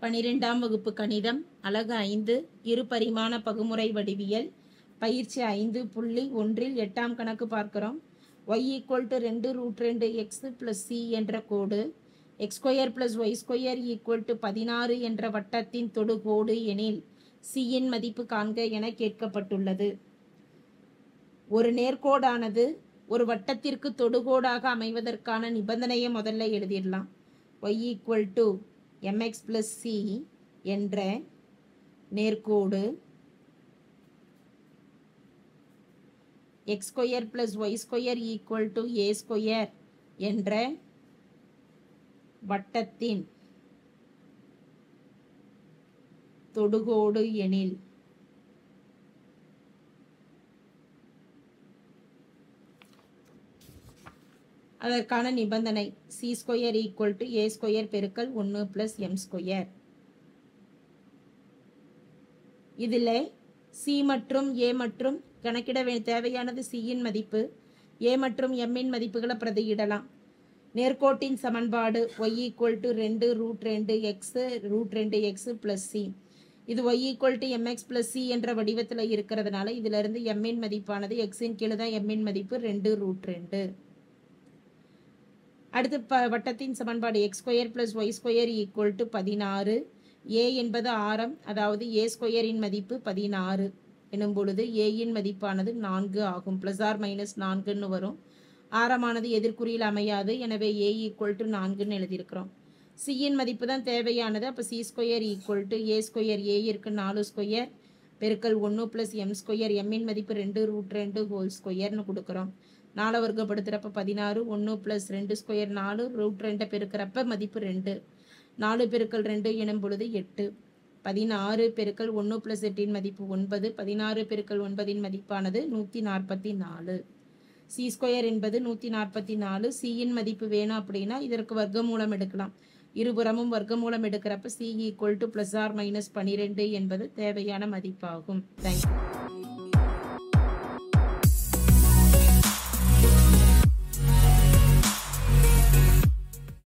12ஆம் வகுப்பு கணிதம் அலகு 5 இருபரிமாண பகுமுறை வடிவியல் பயிற்சி 5.1 8ஆம் கணக்கு பார்க்கிறோம். y = 2√2x + c என்ற கோடு x² + y² = 16 என்ற வட்டத்தின் தொடுகோடு எனில் c இன் மதிப்பு காண்க என கேட்கப்பட்டுள்ளது. ஒரு நேர்கோடானது ஒரு வட்டத்திற்கு தொடுகோடாக அமைவதற்கான நிபந்தனையை முதல்ல எழுதிடலாம். y = mx + c என்ற நேர்கோடு x² + y² = a² என்ற வட்டத்தின் தொடுகோடு எனில் அதற்கான நிபந்தனை c² = a² பெருக்கல் 1 + m². இதில் c மற்றும் a மற்றும் கணக்கிட தேவையானது c இன் மதிப்பு, a மற்றும் m இன் மதிப்புகளை பிரதியிடலாம். நேர்கோட்டின் சமன்பாடு y = 2√2x √2x + c. இது y = mx + c என்ற வடிவத்தில் இருக்கிறதுனால இதிலிருந்து m இன் மதிப்பானது x இன் கீழ் தான் m இன் மதிப்பு 2√2. அடுத்து வட்டத்தின் சமன்பாடு x² + y² = 16. a என்பது ஆரம், அதாவது a² இன் மதிப்பு 16 எனும் பொழுது a இன் மதிப்பானது 4 ஆகும். ± 4ன்னு வரும். ஆரமானது எதிர்குறியில் அமையாது, எனவே a = 4ன்னு எழுதியிருக்கிறோம். c இன் மதிப்பு தான் தேவையானது. அப்போ c² = a², a 4² பெருக்கல் 1 + m², m இன் மதிப்பு 2√2² கொடுக்குறோம். 4 வர்க்கப்படுத்துகிறப்ப 16, 1 + 2² 4, √2 பெருக்கிறப்ப மதிப்பு 2, 4 பெருக்கல் 2 எனும் பொழுது 8, 16 பெருக்கல் 1 + 8 மதிப்பு 9, 16 பெருக்கல் 9 மதிப்பானது 144. c² என்பது 144. c இன் மதிப்பு வேணும் அப்படின்னா இதற்கு வர்க்கமூலம் எடுக்கலாம். இருபுறமும் வர்க்கமூலம் எடுக்கிறப்ப c = ± 12 என்பது தேவையான மதிப்பாகும். தேங்க்யூ.